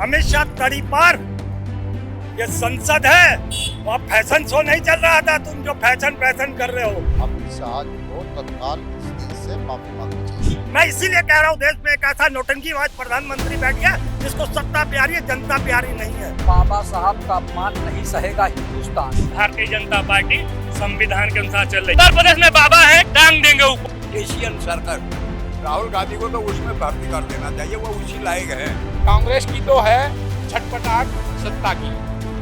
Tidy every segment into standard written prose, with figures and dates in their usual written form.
अमित शाह तड़ी पार। ये संसद है, वहाँ फैशन शो नहीं चल रहा था। तुम जो फैशन कर रहे हो। अमित शाह को तत्काल से माफी मांगनी चाहिए। मैं इसीलिए कह रहा हूँ, देश में एक ऐसा नौटंकीबाज प्रधानमंत्री बैठ गया जिसको सत्ता प्यारी है, जनता प्यारी नहीं है। बाबा साहब का अपमान नहीं सहेगा हिंदुस्तान। भारतीय जनता पार्टी संविधान के अनुसार चल रही है। उत्तर प्रदेश में बाबा है, टांग देंगे ऊपर। एशियन सर्कल राहुल गांधी को तो उसमें भर्ती कर देना चाहिए, वो उसी लायक है। कांग्रेस की तो है छटपटाहट सत्ता की,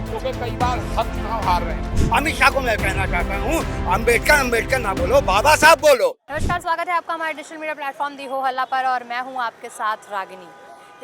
क्योंकि कई बार हक चुनाव हार रहे हैं। अमित शाह को मैं कहना चाहता हूँ, अम्बेडकर ना बोलो, बाबा साहब बोलो। नमस्कार, स्वागत है आपका हमारे डिजिटल मीडिया प्लेटफॉर्म दी हो हल्ला पर और मैं हूं आपके साथ रागिनी।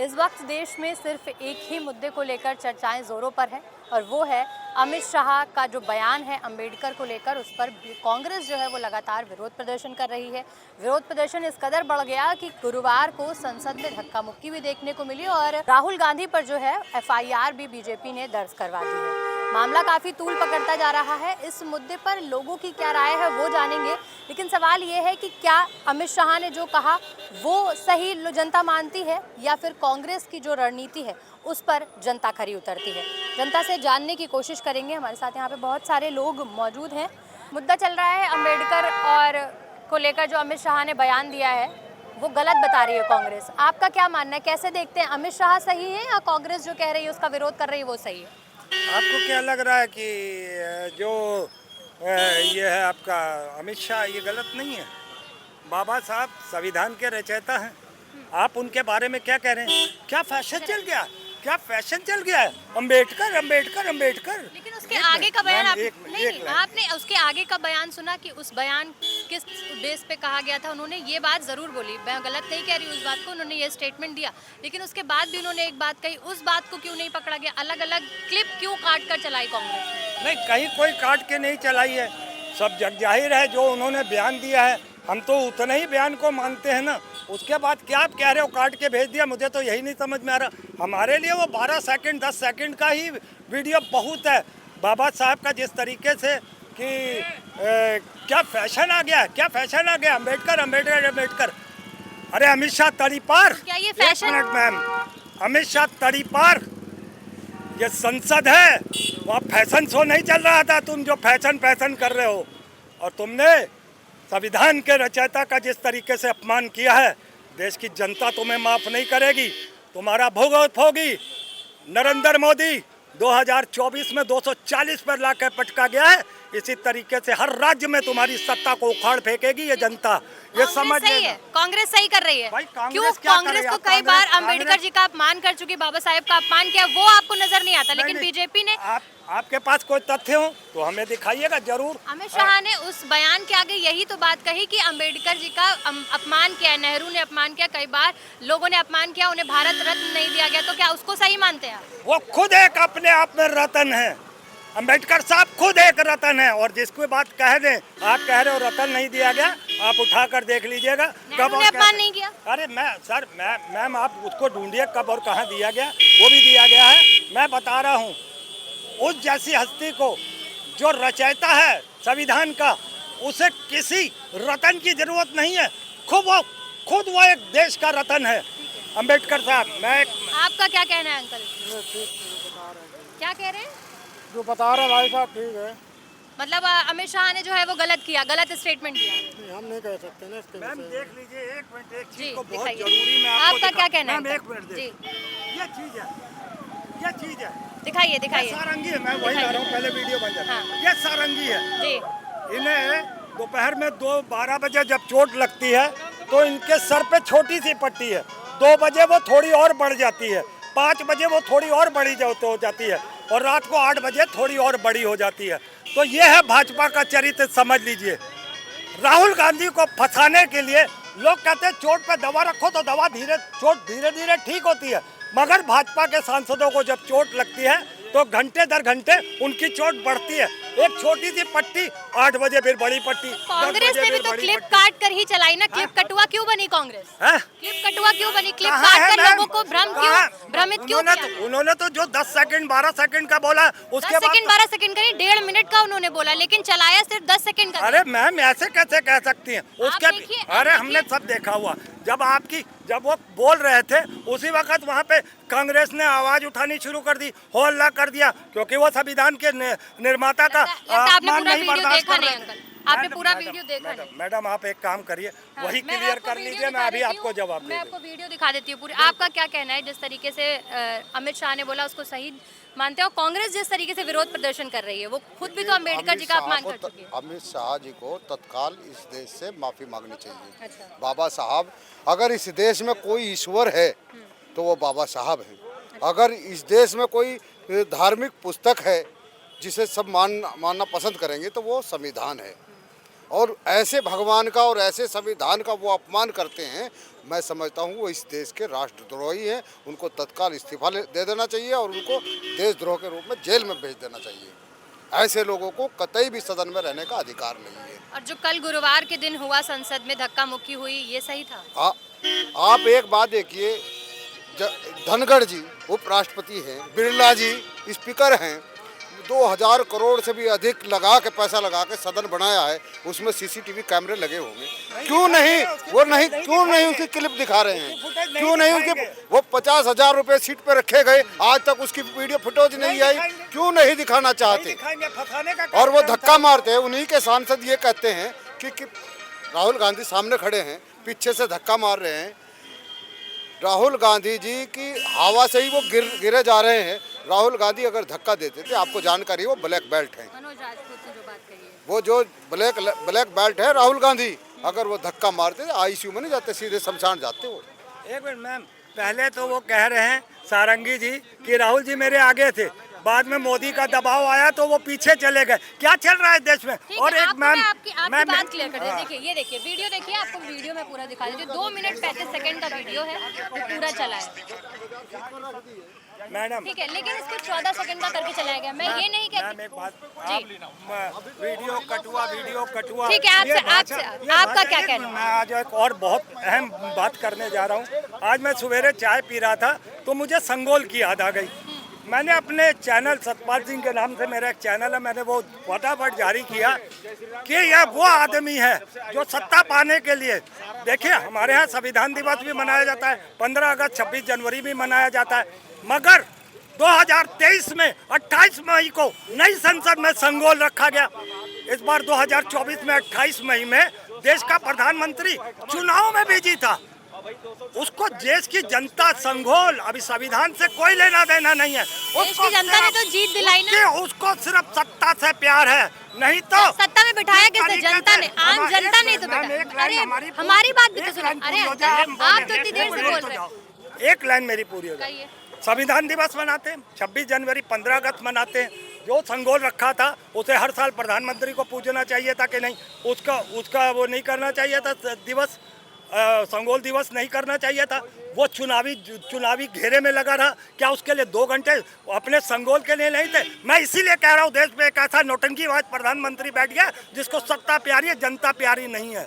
इस वक्त देश में सिर्फ एक ही मुद्दे को लेकर चर्चाएं जोरों पर है और वो है अमित शाह का जो बयान है अंबेडकर को लेकर। उस पर कांग्रेस जो है वो लगातार विरोध प्रदर्शन कर रही है। विरोध प्रदर्शन इस कदर बढ़ गया कि गुरुवार को संसद में धक्का मुक्की भी देखने को मिली और राहुल गांधी पर जो है FIR भी बीजेपी ने दर्ज करवा दी है। मामला काफ़ी तूल पकड़ता जा रहा है। इस मुद्दे पर लोगों की क्या राय है वो जानेंगे, लेकिन सवाल ये है कि क्या अमित शाह ने जो कहा वो सही जनता मानती है या फिर कांग्रेस की जो रणनीति है उस पर जनता खरी उतरती है। जनता से जानने की कोशिश करेंगे। हमारे साथ यहाँ पे बहुत सारे लोग मौजूद हैं। मुद्दा चल रहा है अंबेडकर और को लेकर जो अमित शाह ने बयान दिया है वो गलत बता रही है कांग्रेस। आपका क्या मानना है, कैसे देखते हैं, अमित शाह सही है या कांग्रेस जो कह रही है उसका विरोध कर रही है वो सही है? आपको क्या लग रहा है कि जो ये है आपका अमित शाह, ये गलत नहीं है? बाबा साहब संविधान के रचयिता हैं। आप उनके बारे में क्या कह रहे हैं? क्या फैशन चल गया, क्या फैशन चल गया है? अंबेडकर अंबेडकर अंबेडकर। लेकिन उसके आगे का बयान आपने उसके आगे का बयान सुना कि उस बयान किस बेस पे कहा गया था? उन्होंने ये बात जरूर बोली, मैं गलत नहीं कह रही उस बात को, उन्होंने ये स्टेटमेंट दिया, लेकिन उसके बाद भी उन्होंने एक बात कही। उस बात को क्यों नहीं पकड़ा गया? अलग अलग क्लिप क्यों काट कर चलाई कांग्रेस ने? नहीं, कहीं कोई काट के नहीं चलाई है, सब जग जाहिर है। जो उन्होंने बयान दिया है हम तो उतने ही बयान को मानते हैं ना। उसके बाद क्या आप कह रहे हो काट के भेज दिया, मुझे तो यही नहीं समझ में आ रहा। हमारे लिए वो 12 सेकंड 10 सेकंड का ही वीडियो बहुत है। बाबा साहब का जिस तरीके से कि क्या फैशन आ गया, क्या फैशन आ गया, अंबेडकर अंबेडकर अंबेडकर। अरे अमित शाह तड़ी पार। क्या ये fashion? 1 minute ma'am, Amit Shah तड़ी पार। ये संसद है, वहाँ फैशन शो नहीं चल रहा था। तुम जो फैशन कर रहे हो, और तुमने संविधान के रचयिता का जिस तरीके से अपमान किया है, देश की जनता तुम्हें माफ नहीं करेगी। तुम्हारा भुगतान होगी। नरेंद्र मोदी 2024 में 240 पर लाकर पटका गया है। इसी तरीके से हर राज्य में तुम्हारी सत्ता को उखाड़ फेंकेगी ये जनता। ये समझ सही है, कांग्रेस सही कर रही है। भाई क्यों? कांग्रेस तो कई बार अंबेडकर जी का अपमान कर चुकी, बाबा साहेब का अपमान किया, वो आपको नजर नहीं आता, लेकिन बीजेपी ने। आपके पास कोई तथ्य हो तो हमें दिखाइएगा जरूर। अमित शाह ने उस बयान के आगे यही तो बात कही कि अंबेडकर जी का अपमान किया, नेहरू ने अपमान किया, कई बार लोगों ने अपमान किया, उन्हें भारत रत्न नहीं दिया गया। तो क्या उसको सही मानते हैं? वो खुद एक अपने आप में रत्न है। अंबेडकर साहब खुद एक रत्न है। और जिसको बात कह दें, आप कह रहे हो रत्न नहीं दिया गया, आप उठाकर देख लीजिएगा कब और अपमान नहीं किया। अरे मैम आप उसको ढूंढिए कब और कहाँ दिया गया, वो भी दिया गया है। मैं बता रहा हूँ, उस जैसी हस्ती को जो रचयिता है संविधान का, उसे किसी रतन की जरूरत नहीं है। खुद वो एक देश का रतन है अंबेडकर साहब। आपका क्या कहना है अंकल? क्या कह रहे हैं? जो बता रहे भाई साहब ठीक है। मतलब अमित शाह ने जो है वो गलत किया, गलत स्टेटमेंट दिया। नहीं, हम नहीं कह सकते ना इसके मैम देख लीजिए, एक मिनट, एक चीज को बहुत दिखाइए। जरूरी मैं आपका क्या कहना है? मैम एक मिनट जी, ये चीज है दिखाइए ये सारंगी है। मैं वही ला रहा हूँ, पहले वीडियो बन जाता है। ये सारंगी है जी। इन्हें दोपहर में 12 बजे जब चोट लगती है तो इनके सर पे छोटी सी पट्टी है। 2 बजे वो थोड़ी और बढ़ जाती है, 5 बजे वो थोड़ी और बड़ी हो जाती है, और रात को 8 बजे थोड़ी और बड़ी हो जाती है। तो ये है भाजपा का चरित्र, समझ लीजिए। राहुल गांधी को फंसाने के लिए लोग कहते हैं चोट पे दवा रखो तो चोट धीरे धीरे ठीक होती है, मगर भाजपा के सांसदों को जब चोट लगती है तो घंटे दर घंटे उनकी चोट बढ़ती है। एक छोटी सी पट्टी 8 बजे फिर बड़ी पट्टी, 10 कांग्रेस बजे ने भी फिर तो बड़ी क्लिप पट्टी। काट कर ही चलाई ना। क्लिप कटुआ क्यों बनी कांग्रेस? हैं? क्लिप कटुआ क्यों बनी? क्लिप कहाँ काट है कर मैम? लोगों को कहाँ? भ्रमित क्यों किया? उन्होंने तो जो 10 सेकंड 12 सेकंड का बोला 10 उसके बाद सेकंड 12 सेकंड का नहीं, 1.5 मिनट का उन्होंने बोला, लेकिन चलाया सिर्फ 10 सेकंड का। अरे मैम ऐसे कैसे कह सकती हैं? उसके देखिए, अरे आप हमने देखिए। सब देखा हुआ। जब वो बोल रहे थे उसी वक्त वहाँ पे कांग्रेस ने आवाज उठानी शुरू कर दी, हो हल्ला कर दिया, क्योंकि वो संविधान के निर्माता का लगता है आपने अपमान पूरा नहीं वीडियो बर्दाश्त देखा कर नहीं रहे थे। अंकल, आपने पूरा मैडम, वीडियो देखा मैडम, नहीं। मैडम आप एक काम करिए, हाँ, वही मैं क्लियर आपको कर वीडियो लीजिए, मैं दिखा अभी देती आपको हूँ। जवाब मैं दे आपको दूँ। वीडियो दिखा देती हूँ पूरी। आपका क्या कहना है जिस तरीके से अमित शाह ने बोला उसको सही मानते हो? कांग्रेस जिस तरीके से विरोध प्रदर्शन कर रही है, वो खुद भी तो अम्बेडकर जी का अपमान कर चुकी है। अमित शाह जी को तत्काल इस देश से माफी मांगनी चाहिए। अच्छा। बाबा साहब, अगर इस देश में कोई ईश्वर है तो वो बाबा साहब हैं। अगर इस देश में कोई धार्मिक पुस्तक है जिसे सब मानना पसंद करेंगे तो वो संविधान है। और ऐसे भगवान का और ऐसे संविधान का वो अपमान करते हैं, मैं समझता हूँ वो इस देश के राष्ट्रद्रोही हैं। उनको तत्काल इस्तीफा दे देना चाहिए और उनको देशद्रोह के रूप में जेल में भेज देना चाहिए। ऐसे लोगों को कतई भी सदन में रहने का अधिकार नहीं है। और जो कल गुरुवार के दिन हुआ संसद में धक्का मुक्की हुई, ये सही था? आप एक बात देखिए, धनखड़ जी उपराष्ट्रपति हैं, बिरला जी स्पीकर हैं, 2000 करोड़ से भी अधिक पैसा लगा के सदन बनाया है, उसमें सीसीटीवी कैमरे लगे होंगे, क्यों नहीं उसकी क्लिप दिखा रहे हैं? क्यों नहीं उसके वो 50,000 रुपए सीट पे रखे गए, आज तक उसकी वीडियो फुटेज नहीं आई, क्यों नहीं दिखाना चाहते? और वो धक्का मारते हैं। उन्हीं के सांसद ये कहते हैं कि राहुल गांधी सामने खड़े हैं, पीछे से धक्का मार रहे हैं। राहुल गांधी जी की हवा से ही वो गिरे जा रहे हैं। राहुल गांधी अगर धक्का देते थे, आपको जानकारी है वो ब्लैक बेल्ट हैं, मनोज राजपूत ने जो बात कही है, वो जो ब्लैक बेल्ट है राहुल गांधी, अगर वो धक्का मारते थे आईसीयू में नहीं जाते, सीधे शमशान जाते वो। एक मिनट मैम, पहले तो वो कह रहे हैं सारंगी जी कि राहुल जी मेरे आगे थे, बाद में मोदी का दबाव आया तो वो पीछे चले गए। क्या चल रहा है देश में? और एक मैम आपकी बात क्लियर कर दे। देखिए, ये देखिए वीडियो, देखिए आपको वीडियो में पूरा दिखा देती हूँ। 2 मिनट 35 सेकंड का वीडियो है, वो पूरा चला है मैडम, ठीक है, लेकिन इसको 14 सेकंड का करके चलाया गया। मैं ये नहीं मैम कहती एक बात, जी, वीडियो कटुआ ठीक है, आपका क्या कहना है? मैं आज एक और बहुत अहम बात करने जा रहा हूँ। आज मैं सवेरे चाय पी रहा था तो मुझे संगोल की याद आ गई। मैंने अपने चैनल सतपाल सिंह के नाम से मेरा एक चैनल है, मैंने वो फटाफट जारी किया कि यह वो आदमी है जो सत्ता पाने के लिए, देखिए हमारे यहाँ संविधान दिवस भी मनाया जाता है, 15 अगस्त 26 जनवरी भी मनाया जाता है, मगर 2023 में 28 मई को नई संसद में संगोल रखा गया। इस बार 2024 में 28 मई में देश का प्रधानमंत्री चुनाव में भी जीता। उसको देश की जनता संगोल, अभी संविधान से कोई लेना देना नहीं है। देश की जनता ने तो जीत दिलाई ना। उसको सिर्फ सत्ता से प्यार है, नहीं तो सत्ता में बिठाया किसने? जनता ने, आम जनता ने तो बिठाया। अरे हमारी बात भी तो सुनो। अरे आप तो इतनी देर से बोल रहे हो। एक लाइन मेरी पूरी हो जाए। संविधान दिवस मनाते हैं, 26 जनवरी 15 अगस्त मनाते हैं। जो संगोल रखा था उसे हर साल प्रधानमंत्री को पूछना चाहिए था कि नहीं, उसका वो नहीं करना चाहिए था दिवस, संगोल दिवस नहीं करना चाहिए था। वो चुनावी घेरे में लगा रहा। क्या उसके लिए 2 घंटे अपने संगोल के लिए नहीं थे? मैं इसीलिए कह रहा हूँ, देश में एक ऐसा नौटंकीबाज प्रधानमंत्री बैठ गया जिसको सत्ता प्यारी है, जनता प्यारी नहीं है।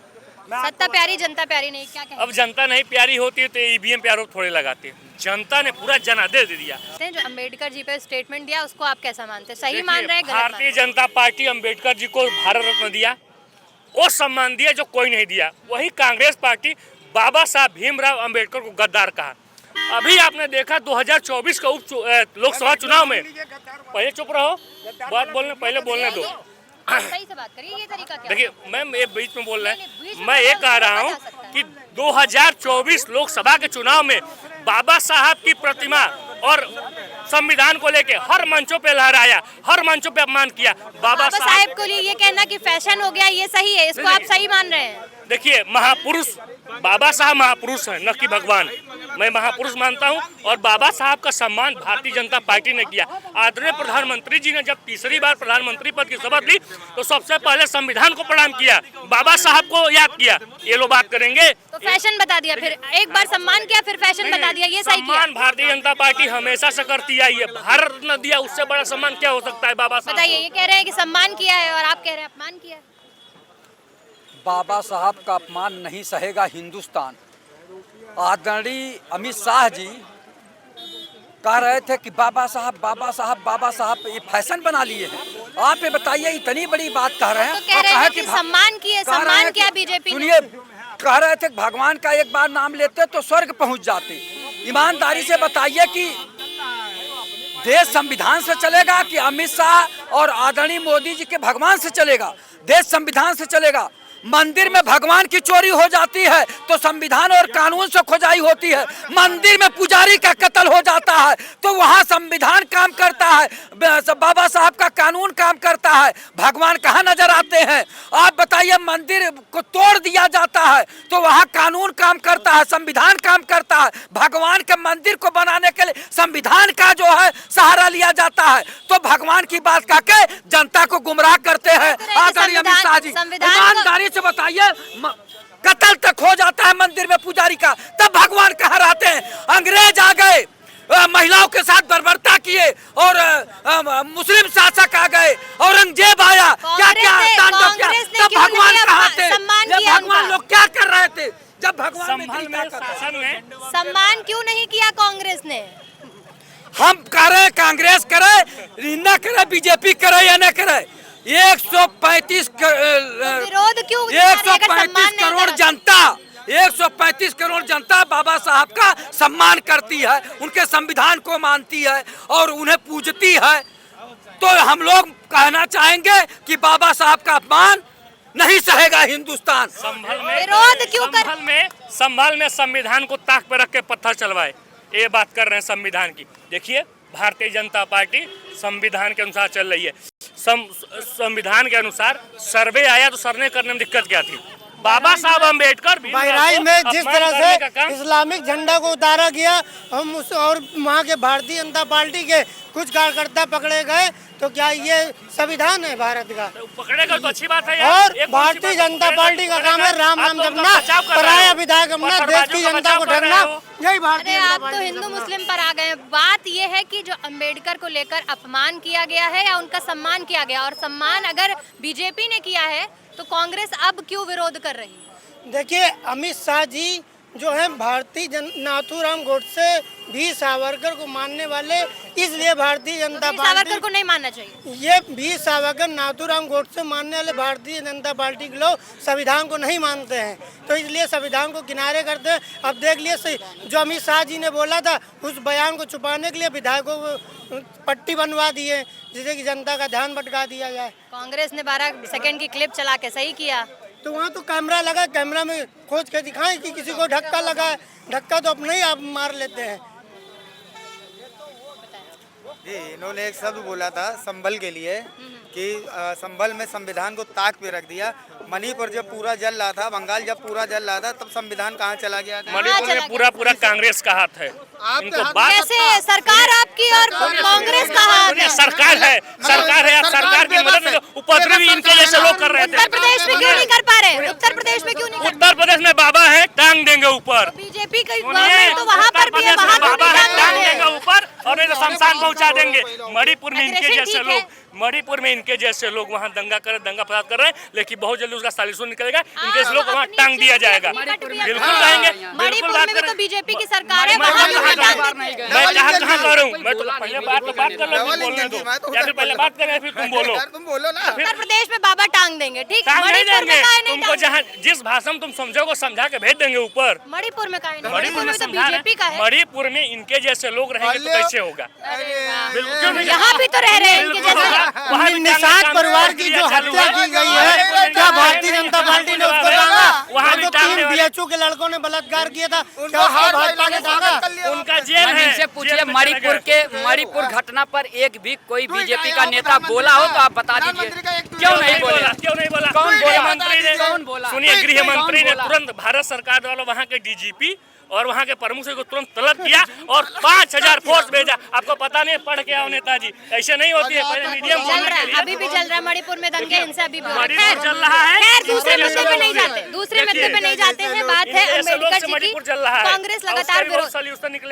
सत्ता प्यारी, जनता प्यारी नहीं, क्या कहें? अब जनता नहीं प्यारी होती है तो ईवीएम पे आरोप थोड़े लगाते हैं। जनता ने पूरा जनादेश दे दिया। जो अम्बेडकर जी पे स्टेटमेंट दिया उसको आप कैसा मानते हैं? सही मान रहे हैं, गलत मान रहे भारतीय हैं? जनता पार्टी अम्बेडकर जी को भारत रत्न दिया, वो सम्मान दिया जो कोई नहीं दिया। वही कांग्रेस पार्टी बाबा साहब भीमराव अम्बेडकर को गद्दार कहा। अभी आपने देखा 2024 का लोकसभा चुनाव में, पहले चुप रहो, बात बोलने पहले बोलने दो। सही से बात करिए, ये तरीका क्या? देखिए मैम, ये बीच में बोल रहे बीच हैं। में मैं ये बोलना कह रहा तो हूँ बता सकता है। कि 2024 लोकसभा के चुनाव में बाबा साहब की प्रतिमा और संविधान को लेके हर मंचों पे लहराया, हर मंचों पे अपमान किया। बाबा साहब को लिए ये कहना कि फैशन हो गया, ये सही है, इसको आप सही मान रहे हैं? देखिए, महापुरुष बाबा साहब महापुरुष हैं, न कि भगवान, मैं महापुरुष मानता हूं और बाबा साहब का सम्मान भारतीय जनता पार्टी ने किया। आदरणीय प्रधानमंत्री जी ने जब तीसरी बार प्रधानमंत्री पद की शपथ ली तो सबसे पहले संविधान को प्रणाम किया, बाबा साहब को याद किया। ये लोग बात करेंगे तो फैशन बता दिया, फिर एक बार सम्मान किया फिर फैशन बता दिया, ये सही किया। सम्मान भारतीय जनता पार्टी हमेशा से करती आई है, भारत रत्न दिया, उससे बड़ा सम्मान क्या हो सकता है बाबा साहब। बताइए, ये कह रहे हैं कि सम्मान किया है और आप कह रहे हैं अपमान किया है। बाबा साहब का अपमान नहीं सहेगा हिंदुस्तान। आदरणीय अमित शाह जी कह रहे थे कि बाबा साहब बाबा साहब बाबा साहब, ये फैशन बना लिए हैं। आप ये बताइए, इतनी बड़ी बात कह रहे हैं तो कह रहे हैं कि सम्मान किए, सम्मान किया बीजेपी ने। सुनिए, कह रहे थे भगवान का एक बार नाम लेते तो स्वर्ग पहुंच जाते। ईमानदारी से बताइए कि देश संविधान से चलेगा कि अमित शाह और आदरणीय मोदी जी के भगवान से चलेगा? देश संविधान से चलेगा। मंदिर में भगवान की चोरी हो जाती है तो संविधान और कानून से खोजाई होती है। मंदिर में पुजारी का कत्ल हो जाता है तो वहाँ संविधान काम करता है, बाबा साहब का कानून काम करता है। भगवान कहाँ नजर आते हैं? आप बताइए, मंदिर को तोड़ दिया जाता है तो वहाँ कानून काम करता है, संविधान काम करता है। भगवान के मंदिर को बनाने के लिए संविधान का जो है सहारा लिया जाता है, तो भगवान की बात कह के जनता को गुमराह करते हैं आदरणीय अमित शाह जी। ईमानदारी से बताइए, कत्ल तक हो जाता है मंदिर में पुजारी का, तब भगवान कहाँ रहते हैं? अंग्रेज आ गए, महिलाओं के साथ बर्बरता किए और मुस्लिम शासक आ गए, औरंगजेब आया, क्या क्या तांडव किया, तब भगवान कहाँ थे? भगवान लोग क्या कर रहे थे जब भगवान सम्मान क्यों नहीं किया कांग्रेस ने? हम कह रहे हैं कांग्रेस करे न करे, बीजेपी करे या न करे, 135 विरोध क्यों? 135 करोड़ जनता, 135 करोड़ जनता बाबा साहब का सम्मान करती है, उनके संविधान को मानती है और उन्हें पूजती है। तो हम लोग कहना चाहेंगे कि बाबा साहब का अपमान नहीं सहेगा हिंदुस्तान। विरोध क्यों कर? संभल में संविधान को ताक पर रख के पत्थर चलवाए, ये बात कर रहे हैं संविधान की। देखिए, भारतीय जनता पार्टी संविधान के अनुसार चल रही है। संविधान के अनुसार सर्वे आया तो सर्वे करने में दिक्कत क्या थी? बाबा साहब अम्बेडकर बहराइच में जिस तरह से इस्लामिक झंडा को उतारा गया, हम उस और वहाँ के भारतीय जनता पार्टी के कुछ कार्यकर्ता पकड़े गए, तो क्या ये संविधान है भारत का? पकड़े गए तो अच्छी बात है यार। और भारतीय जनता पार्टी का काम है राम नाम जपना, पराया विधायक अपना, देश की जनता को ढकना, यही भारतीय जनता पार्टी। आप तो हिंदू मुस्लिम पर आ गए। बात ये है कि जो अम्बेडकर को लेकर अपमान किया गया है या उनका सम्मान किया गया, और सम्मान अगर बीजेपी ने किया है तो कांग्रेस अब क्यों विरोध कर रही है? देखिए, अमित शाह जी जो है भारतीय नाथूराम गोडसे वीर सावरकर को मानने वाले, इसलिए भारतीय जनता पार्टी सावरकर को नहीं मानना चाहिए। ये वीर सावरकर नाथूराम गोडसे मानने वाले भारतीय जनता पार्टी के लोग संविधान को नहीं मानते हैं, तो इसलिए संविधान को किनारे करते हैं। अब देख लिए जो अमित शाह जी ने बोला था, उस बयान को छुपाने के लिए विधायकों को पट्टी बनवा दिए जिससे कि जनता का ध्यान भटका दिया जाए। कांग्रेस ने 12 सेकंड की क्लिप चला के सही किया। तो वहाँ तो कैमरा लगा, कैमरा में खोज के दिखाएं कि किसी को धक्का लगा है। धक्का तो अपने ही आप मार लेते हैं। जी, इन्होंने एक शब्द बोला था संभल के लिए कि संभल में संविधान को ताक पे रख दिया। मणिपुर जब पूरा जल रहा था, बंगाल जब पूरा जल रहा था, तब संविधान कहाँ चला गया था? मणिपुर में पूरा कांग्रेस का हाथ है। इनको बात कैसे सरकार आपकी और कांग्रेस का हाथ है? सरकार है, आप सरकार की मदद में उपद्रवी इनके जैसे लोग कर रहे थे। उत्तर प्रदेश में क्यों नहीं कर पा रहे? उत्तर प्रदेश में क्यों नहीं? उत्तर प्रदेश में बाबा है, टांग देंगे ऊपर। बीजेपी का गवर्नमेंट तो वहाँ पर भी है, वहाँ तो बाबा है, टांग नहीं देंगे ऊपर और शमशान पहुँचा देंगे। मणिपुर में इनके जैसे लोग वहाँ दंगा फसाद कर रहे हैं, लेकिन बहुत जल्दी उसका सालिसून निकलेगा, इनके जैसे लोग वहाँ टांग दिया जाएगा। बिल्कुल रहेंगे, बिल्कुल बात करें। तो बीजेपी की सरकार है, वहाँ मैं कहाँ कह रहा हूँ? मैं तो पहले बात कर लो, बोलने दो, या फिर पहले बात करें फिर तुम बोलो ना। उत्तर प्रदेश में बाबा टांग देंगे, ठीक? टांग नहीं देंगे तुमको, नहीं जहाँ जिस भाषा में तुम समझोगे समझा के भेज देंगे ऊपर। मणिपुर में का नहीं? मणिपुर में तो बीजेपी का है। मणिपुर में इनके जैसे लोग रहेंगे तो कैसे होगा? यहाँ भी तो रह रहे हैं इनके जैसे। निषाद परिवार की जो हत्या की गई है, क्या भारतीय जनता पार्टी ने उसको टांगा? वहाँ तो 3 बीएचयू के लड़कों ने बलात्कार किया था, क्या उसको भाजपा ने टांगा? उनका जेल है। इनसे पूछिए, मणिपुर घटना पर एक भी कोई बीजेपी का नेता बोला हो तो आप बता दीजिए। क्यों नहीं बोला? कौन बोला? सुनिए, गृह मंत्री ने तुरंत, भारत सरकार द्वारा वहाँ के डीजीपी और वहाँ के प्रमुख से तुरंत तलब किया और 5000 फोर्स भेजा। आपको पता नहीं, पढ़ के आओ नेताजी, ऐसे नहीं होती है। पहले मीडियम चल रहा है, अभी भी चल रहा है मणिपुर में दंगे हिंसा अभी भी हो रहा है। मणिपुर चल रहा है। खैर दूसरे मुद्दे पे नहीं जाते, दूसरे मुद्दे पे नहीं जाते हैं। बात है अम्बेडकर जी की। मणिपुर चल रहा है। कांग्रेस लगातार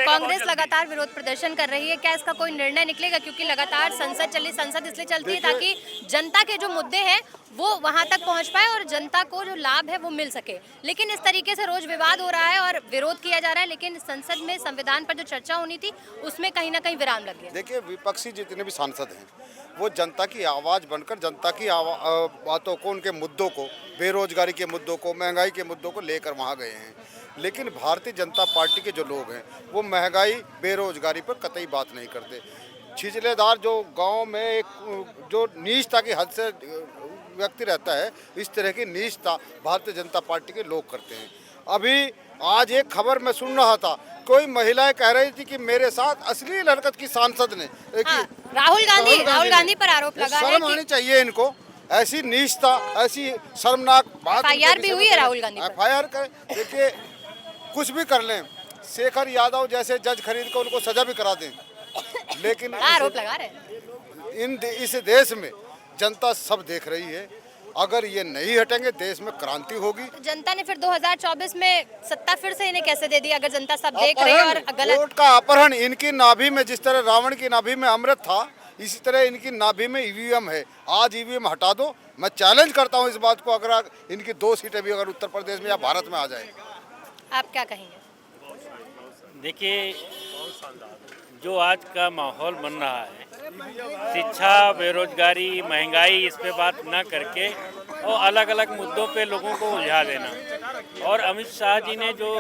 कांग्रेस लगातार विरोध प्रदर्शन कर रही है। क्या इसका कोई निर्णय निकलेगा? क्योंकि लगातार संसद इसलिए चलती है ताकि जनता के जो मुद्दे हैं वो वहां तक पहुंच पाए और जनता को जो लाभ है वो मिल सके। लेकिन इस तरीके से रोज विवाद हो रहा है और विरोध किया जा रहा है, लेकिन संसद में संविधान पर जो चर्चा होनी थी उसमें कहीं ना कहीं विराम लग गया। देखिए, विपक्षी जितने भी सांसद हैं वो जनता की आवाज़ बनकर जनता की बातों को, उनके मुद्दों को, बेरोजगारी के मुद्दों को, महंगाई के मुद्दों को लेकर वहाँ गए हैं। लेकिन भारतीय जनता पार्टी के जो लोग हैं वो महंगाई, बेरोजगारी पर कतई बात नहीं करते। छिछलेदार जो गांव में एक जो नीचता की हद से व्यक्ति रहता है, इस तरह की नीचता भारतीय जनता पार्टी के लोग करते हैं। अभी आज एक खबर मैं सुन रहा था, कोई महिलाएं कह रही थी कि मेरे साथ अश्लील हरकत की सांसद ने राहुल गांधी पर आरोप लगा है। शर्म आनी चाहिए इनको, ऐसी नीचता, ऐसी शर्मनाक बात। FIR भी हुई है राहुल गांधी पर। FIR देखिए, कुछ भी कर लें, शेखर यादव जैसे जज खरीद कर उनको सजा भी करा दें, लेकिन आरोप लगा रहे इस देश में जनता सब देख रही है। अगर ये नहीं हटेंगे देश में क्रांति होगी। तो जनता ने फिर 2024 में सत्ता फिर से इन्हें कैसे दे दी अगर जनता सब देख रही है और गलत? वोट का अपहरण, इनकी नाभि में जिस तरह रावण की नाभि में अमृत था, इसी तरह इनकी नाभि में EVM है। आज EVM हटा दो। मैं चैलेंज करता हूँ इस बात को, अगर इनकी 2 सीटें भी अगर उत्तर प्रदेश में या भारत में आ जाए। आप क्या कहेंगे? देखिए, जो आज का माहौल बन रहा है, शिक्षा, बेरोजगारी, महंगाई, इस पे बात ना करके और अलग अलग मुद्दों पे लोगों को उलझा देना। और अमित शाह जी ने जो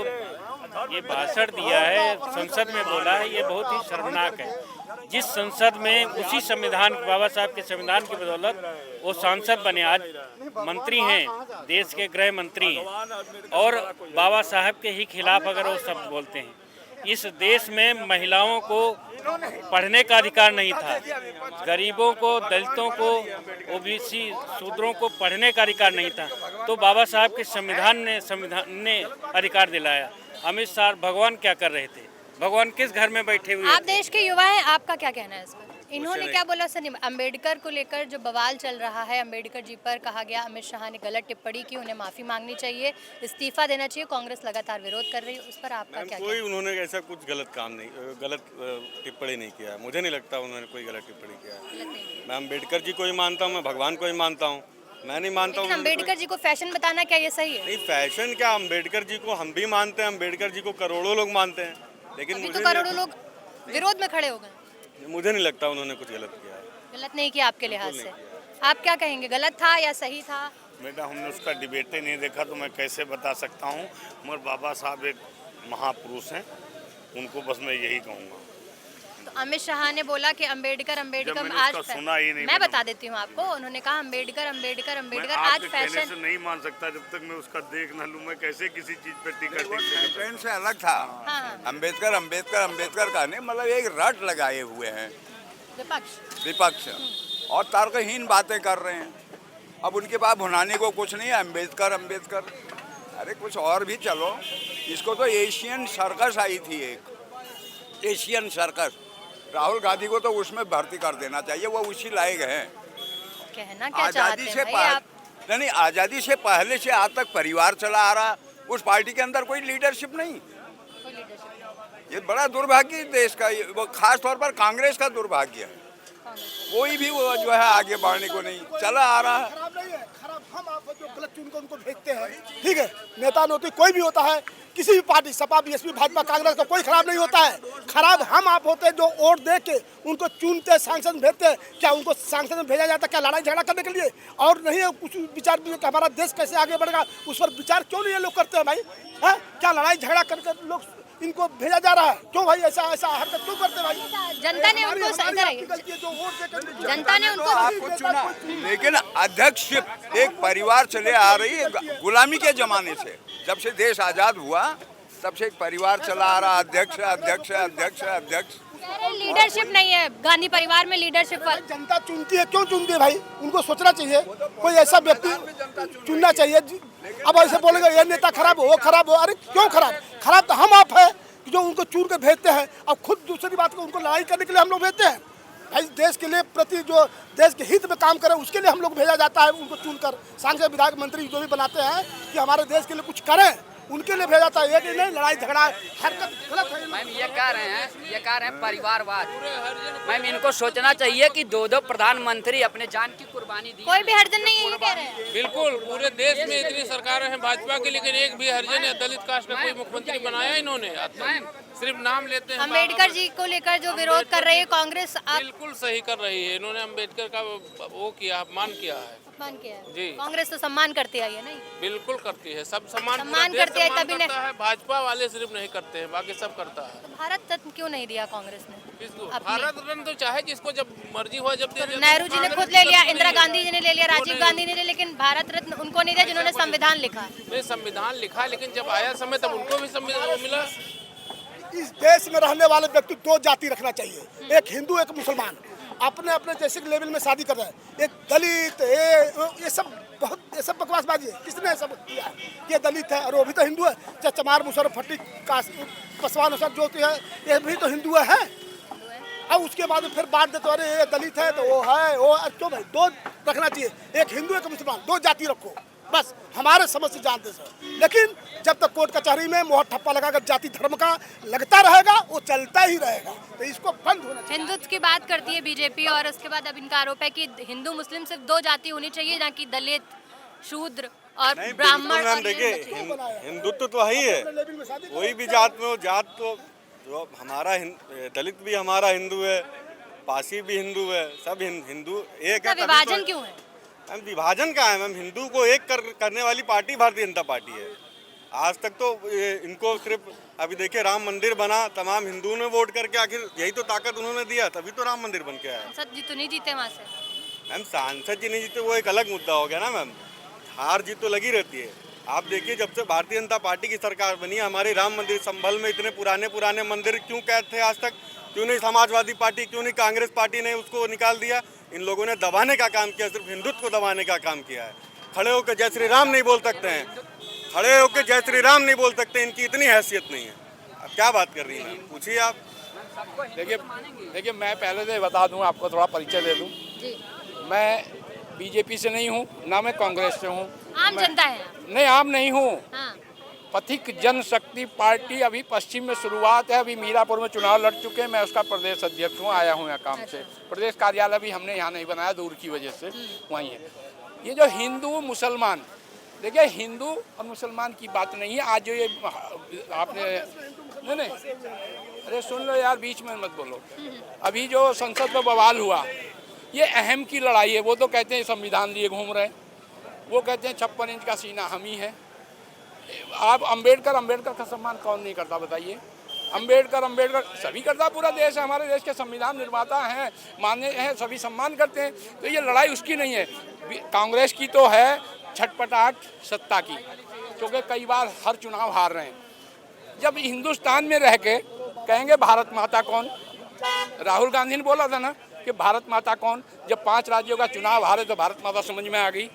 ये भाषण दिया है, संसद में बोला है, ये बहुत ही शर्मनाक है। जिस संसद में उसी संविधान, बाबा साहब के संविधान की बदौलत वो सांसद बने, आज मंत्री हैं, देश के गृह मंत्री हैं, और बाबा साहब के ही खिलाफ अगर वो शब्द बोलते हैं। इस देश में महिलाओं को पढ़ने का अधिकार नहीं था, गरीबों को, दलितों को, OBC शूद्रों को पढ़ने का अधिकार नहीं था, तो बाबा साहब के संविधान ने अधिकार दिलाया। अमित शाह भगवान क्या कर रहे थे? भगवान किस घर में बैठे हुए? आप देश के युवा हैं, आपका क्या कहना है इस पर? इन्होंने क्या बोला सर? अम्बेडकर को लेकर जो बवाल चल रहा है, अम्बेडकर जी पर कहा गया अमित शाह ने गलत टिप्पणी की, उन्हें माफी मांगनी चाहिए, इस्तीफा देना चाहिए, कांग्रेस लगातार विरोध कर रही है, उस पर आपका क्या? कोई उन्होंने ऐसा कुछ गलत काम नहीं, गलत टिप्पणी नहीं किया है। मुझे नहीं लगता उन्होंने कोई गलत टिप्पणी किया है। मैं अम्बेडकर जी को ही मानता हूँ, मैं भगवान को ही मानता हूँ। मैं नहीं मानता हूँ अम्बेडकर जी को फैशन बताना क्या ये सही है? नहीं, फैशन क्या, अम्बेडकर जी को हम भी मानते हैं, अम्बेडकर जी को करोड़ों लोग मानते हैं, लेकिन मुझे करोड़ों लोग विरोध में खड़े हो गए। मुझे नहीं लगता उन्होंने कुछ गलत किया है। गलत नहीं किया आपके लिहाज से? आप क्या कहेंगे, गलत था या सही था? बेटा, हमने उसका डिबेट ही नहीं देखा तो मैं कैसे बता सकता हूँ। मगर बाबा साहब एक महापुरुष हैं, उनको बस मैं यही कहूँगा। तो अमित शाह ने बोला कि अम्बेडकर आज सुना ही नहीं। मैं बता देती हूँ आपको, उन्होंने कहा अम्बेडकर आज फैशन से नहीं मान सकता जब तक मैं उसका देख न लूँ। मैं कैसे किसी चीज पे टिकट ट्रेंड से अलग था। अम्बेडकर का नहीं, मतलब एक रट लगाए हुए हैं विपक्ष और तर्कहीन बातें कर रहे हैं। अब उनके पास भुनाने को कुछ नहीं है। अम्बेडकर अरे कुछ और भी चलो। इसको तो एशियन सर्कस आई थी, एक एशियन सर्कस। राहुल गांधी को तो उसमें भर्ती कर देना चाहिए, वो उसी लायक है। कहना क्या चाहते हैं भाई आप? नहीं, आज़ादी से पहले से आज तक परिवार चला आ रहा, उस पार्टी के अंदर कोई लीडरशिप नहीं। ये बड़ा दुर्भाग्य देश का, वो खास तौर पर कांग्रेस का दुर्भाग्य है। कोई भी वो जो है आगे बढ़ने को नहीं चला आ रहा है। खराब हम आप जो गलत चुन को उनको भेजते हैं, ठीक है, नेता नोती कोई भी होता है, किसी भी पार्टी, सपा, BSP, भाजपा, कांग्रेस का कोई खराब नहीं होता है। खराब हम आप होते हैं जो वोट दे के उनको चुनते, सांसद भेजते। क्या उनको सांसद में भेजा जाता क्या लड़ाई झगड़ा करने के लिए? और नहीं है कुछ विचार भी कि हमारा देश कैसे आगे बढ़ेगा, उस पर विचार क्यों नहीं ये लोग करते हैं भाई? है क्या लड़ाई झगड़ा करके लोग इनको भेजा जा रहा है? क्यों भाई ऐसा हरकत क्यों करते भाई? जनता ने उनको चुना, लेकिन अध्यक्ष एक परिवार चले आ रही है गुलामी के जमाने से। जब से देश आजाद हुआ तब से एक परिवार चला आ रहा, अध्यक्ष। लीडरशिप नहीं है गांधी परिवार में, लीडरशिप जनता चुनती है, क्यों चुनती है भाई? उनको सोचना चाहिए, कोई ऐसा व्यक्ति चुनना चाहिए। अब ऐसे बोलेगा ये नेता खराब हो, वो खराब हो, अरे क्यों खराब? खराब तो हम आप है जो उनको चुन के भेजते हैं। अब खुद दूसरी बात को उनको लड़ाई करने के लिए हम लोग भेजते हैं भाई, देश के लिए प्रति जो देश के हित में काम करे उसके लिए हम लोग भेजा जाता है उनको चुनकर। सांसद विधायक मंत्री जो भी बनाते हैं कि हमारे देश के लिए कुछ करें, उनके लिए भेजा जाता है। ये नहीं लड़ाई झगड़ा हरकत गलत है। मैम ये कह रहे हैं परिवारवाद। मैम इनको सोचना चाहिए कि दो प्रधानमंत्री अपने जान की कुर्बानी दी। कोई भी हरजन नहीं है ये कह रहे हैं। बिल्कुल, पूरे देश में इतनी सरकारें हैं भाजपा की, लेकिन एक भी हरिजन या दलित कास्ट का कोई मुख्यमंत्री बनाया इन्होंने? सिर्फ नाम लेते हैं। अम्बेडकर जी को लेकर जो विरोध कर रही है कांग्रेस, बिल्कुल सही कर रही है। इन्होंने अम्बेडकर का वो किया, अपमान किया है। सम्मान किया है जी। कांग्रेस तो सम्मान करती है, नहीं? बिल्कुल करती है, सब सम्मान करती है, तभी नहीं। भाजपा वाले सिर्फ नहीं करते हैं, बाकी सब करता है। तो भारत रत्न क्यों नहीं दिया कांग्रेस ने? किसको? भारत रत्न तो चाहे जिसको जब मर्जी हो जब दे। नेहरू जी ने खुद ले लिया, इंदिरा गांधी जी ने ले लिया, राजीव गांधी ने ले, लेकिन भारत रत्न उनको नहीं दिया जिन्होंने संविधान लिखा। नहीं, संविधान लिखा, लेकिन जब आया समय तब उनको भी संविधान मिला। इस देश में रहने वाले व्यक्ति दो जाति रखना चाहिए, एक हिंदू एक मुसलमान। अपने अपने जैसे लेवल में शादी कर रहे हैं। एक दलित ये सब बकवासबाजी है। किसने सब किया है? ये दलित है और वो भी तो हिंदू है। चाहे चमार मुसर फटी पासवान जो है ये भी तो हिंदू है। अब उसके बाद फिर बांट देते अरे ये दलित है तो वो है वो। क्यों भाई? दो रखना चाहिए, एक हिंदू एक मुसलमान, दो जाति रखो बस, हमारे समझ से जानते सर। लेकिन जब तक कोर्ट कचहरी में मोहर ठप्पा लगाकर जाति धर्म का लगता रहेगा वो चलता ही रहेगा, तो इसको बंद होना चाहिए। हिंदुत्व की बात करती है बीजेपी और उसके बाद अब इनका आरोप है कि हिंदू मुस्लिम सिर्फ दो जाति होनी चाहिए, ना कि दलित शूद्र और ब्राह्मण। देखिए हिंदुत्व तो है ही है, कोई भी जात में हो, जात तो जो हमारा दलित भी हमारा हिंदू है, पासी भी हिंदू है, सब हिंदू एक है। विभाजन क्यों है? मैम विभाजन का है मैम, हिंदू को एक करने वाली पार्टी भारतीय जनता पार्टी है। आज तक तो इनको सिर्फ अभी देखिए राम मंदिर बना, तमाम हिंदुओं ने वोट करके, आखिर यही तो ताकत उन्होंने दिया, तभी तो राम मंदिर बन के आया। सांसद जी तो नहीं जीते वहाँ से। मैम सांसद जी नहीं जीते वो एक अलग मुद्दा हो गया ना मैम, हार जीत तो लगी रहती है। आप देखिए जब से भारतीय जनता पार्टी की सरकार बनी, हमारे राम मंदिर संभल में इतने पुराने मंदिर क्यों कैद थे आज तक? क्यों नहीं समाजवादी पार्टी, क्यों नहीं कांग्रेस पार्टी ने उसको निकाल दिया? इन लोगों ने दबाने का काम किया, सिर्फ हिंदुत्व को दबाने का काम किया है। खड़े होकर जय श्री राम नहीं बोल सकते हैं, खड़े होकर जय श्री राम नहीं बोल सकते, इनकी इतनी हैसियत नहीं है। अब क्या बात कर रही हैं, पूछिए आप। देखिए मैं पहले से बता दूं, आपको थोड़ा परिचय दे दूं। मैं बीजेपी से नहीं हूं, ना मैं कांग्रेस से हूं। आम जनता है? नहीं, आम नहीं हूं। हाँ। पथिक जनशक्ति पार्टी अभी पश्चिम में शुरुआत है, अभी मीरापुर में चुनाव लड़ चुके हैं। मैं उसका प्रदेश अध्यक्ष हूँ, आया हूँ यहाँ काम से। प्रदेश कार्यालय भी हमने यहाँ नहीं बनाया, दूर की वजह से वहीं है। ये जो हिंदू मुसलमान, देखिए हिंदू और मुसलमान की बात नहीं है। आज जो ये आपने नहीं, अरे सुन लो यार, बीच में मत बोलो। अभी जो संसद में बवाल हुआ, ये अहम की लड़ाई है। वो तो कहते हैं संविधान लिए घूम रहे हैं, वो कहते हैं 56 इंच का सीना हम ही है। आप अम्बेडकर का सम्मान कौन नहीं करता बताइए? अम्बेडकर सभी करता, पूरा देश है, हमारे देश के संविधान निर्माता हैं, मान्य हैं, सभी सम्मान करते हैं। तो ये लड़ाई उसकी नहीं है। कांग्रेस की तो है छटपटाहट सत्ता की, क्योंकि कई बार हर चुनाव हार रहे हैं। जब हिंदुस्तान में रह के कहेंगे भारत माता कौन? राहुल गांधी ने बोला था ना कि भारत माता कौन? जब 5 राज्यों का चुनाव हारे तो भारत माता समझ में आ गई।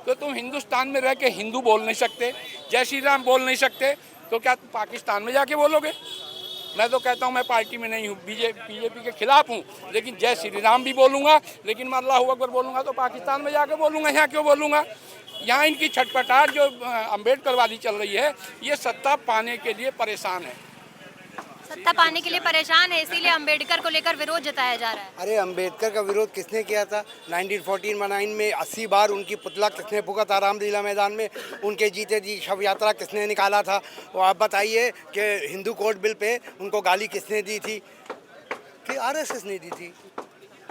तो तुम हिंदुस्तान में रह के हिंदू बोल नहीं सकते, जय श्री राम बोल नहीं सकते, तो क्या तुम पाकिस्तान में जाके बोलोगे? मैं तो कहता हूँ मैं पार्टी में नहीं हूँ, बीजेपी के खिलाफ हूँ, लेकिन जय श्री राम भी बोलूँगा, लेकिन मैं अल्लाहू अकबर बोलूँगा तो पाकिस्तान में जाके बोलूँगा, यहाँ क्यों बोलूँगा? यहाँ इनकी छटपटाहट जो अम्बेडकर वाली चल रही है, ये सत्ता पाने के लिए परेशान है। सत्ता पाने के लिए परेशान है, इसीलिए अम्बेडकर को लेकर विरोध जताया जा रहा है। अरे अम्बेडकर का विरोध किसने किया था? 1914 में 80 बार उनकी पुतला किसने फूका था रामलीला मैदान में? उनके जीते जी शव यात्रा किसने निकाला था? वो आप बताइए कि हिंदू कोड बिल पे उनको गाली किसने दी थी? कि आरएसएस ने दी थी।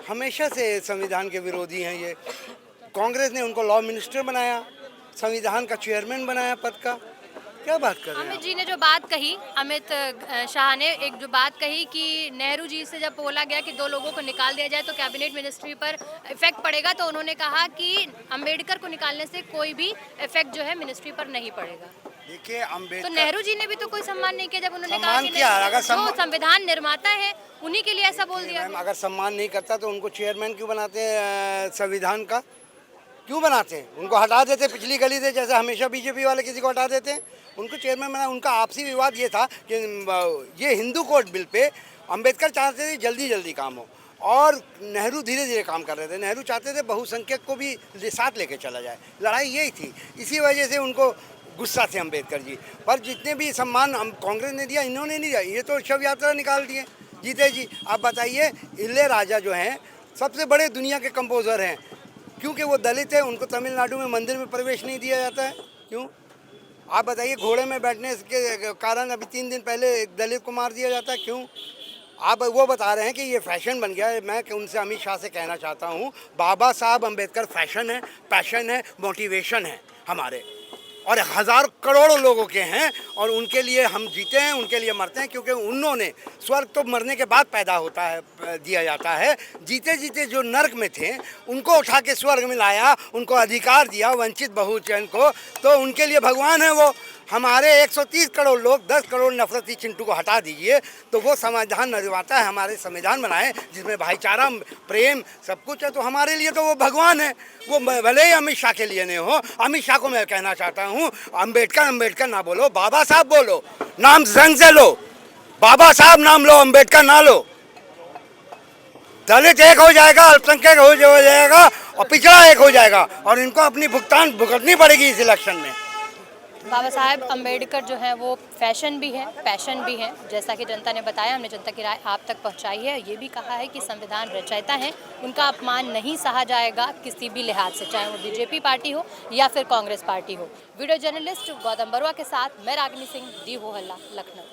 हमेशा से संविधान के विरोधी हैं ये। कांग्रेस ने उनको लॉ मिनिस्टर बनाया, संविधान का चेयरमैन बनाया पद का। क्या बात कर रहे हैं? अमित जी ने जो बात कही, अमित शाह ने एक जो बात कही कि नेहरू जी से जब बोला गया कि 2 लोगों को निकाल दिया जाए तो कैबिनेट मिनिस्ट्री पर इफेक्ट पड़ेगा, तो उन्होंने कहा कि अम्बेडकर को निकालने से कोई भी इफेक्ट जो है मिनिस्ट्री पर नहीं पड़ेगा। देखिए अम्बेडकर, तो नेहरू जी ने भी तो कोई सम्मान नहीं किया जब उन्होंने कहा कि जो संविधान निर्माता है उन्हीं के लिए ऐसा बोल दिया मैम अगर सम्मान नहीं करता तो उनको चेयरमैन क्यों बनाते हैं संविधान का? क्यों बनाते हैं? उनको हटा देते पिछली गली से, जैसे हमेशा बीजेपी वाले किसी को हटा देते हैं। उनको चेयरमैन बना। उनका आपसी विवाद ये था कि ये Hindu code bill pay Ambedkar चाहते थे जल्दी जल्दी काम हो और नेहरू धीरे धीरे काम कर रहे थे। नेहरू चाहते थे बहुसंख्यक को भी साथ लेके चला जाए। लड़ाई यही थी। इसी वजह से उनको गुस्सा थे अंबेडकर जी पर। जितने भी सम्मान कांग्रेस ने दिया, इन्होंने नहीं दिया। ये तो शव यात्रा निकाल दिए जीते जी। आप बताइए, इलैयाराजा जो हैं सबसे बड़े दुनिया के कंपोजर हैं, क्योंकि वो दलित है उनको तमिलनाडु में मंदिर में प्रवेश नहीं दिया जाता है। क्यों? आप बताइए, घोड़े में बैठने के कारण अभी 3 दिन पहले एक दलित को मार दिया जाता है। क्यों? आप वो बता रहे हैं कि ये फैशन बन गया है। मैं उनसे अमित शाह से कहना चाहता हूँ, बाबा साहब अम्बेडकर फैशन है, पैशन है, मोटिवेशन है हमारे, और 1000 करोड़ लोगों के हैं और उनके लिए हम जीते हैं, उनके लिए मरते हैं। क्योंकि उन्होंने स्वर्ग तो मरने के बाद पैदा होता है, दिया जाता है। जीते जीते जो नर्क में थे उनको उठा के स्वर्ग में लाया, उनको अधिकार दिया वंचित बहुजन को, तो उनके लिए भगवान है वो। हमारे 130 करोड़ लोग, 10 करोड़ नफरती चिंटू को हटा दीजिए तो वो संविधान नजवाता है। हमारे संविधान बनाए जिसमें भाईचारा, प्रेम सब कुछ है, तो हमारे लिए तो वो भगवान है। वो भले ही अमित शाह के लिए नहीं हो। अमित शाह को मैं कहना चाहता हूँ, अम्बेडकर अम्बेडकर ना बोलो, बाबा साहब बोलो। नाम संग से लो, बाबा साहब नाम लो, अम्बेडकर ना लो। दलित एक हो जाएगा, अल्पसंख्यक हो जाएगा और पिछड़ा एक हो जाएगा, और इनको अपनी भुगतान भुगतनी पड़ेगी इस इलेक्शन में। बाबा साहेब अम्बेडकर जो है वो फैशन भी है, पैशन भी है। जैसा कि जनता ने बताया, हमने जनता की राय आप तक पहुंचाई है। ये भी कहा है कि संविधान रचयिता हैं, उनका अपमान नहीं सहा जाएगा किसी भी लिहाज से, चाहे वो बीजेपी पार्टी हो या फिर कांग्रेस पार्टी हो। वीडियो जर्नलिस्ट गौतम बरुआ के साथ मैं रागिनी सिंह, दी हो हल्ला, लखनऊ।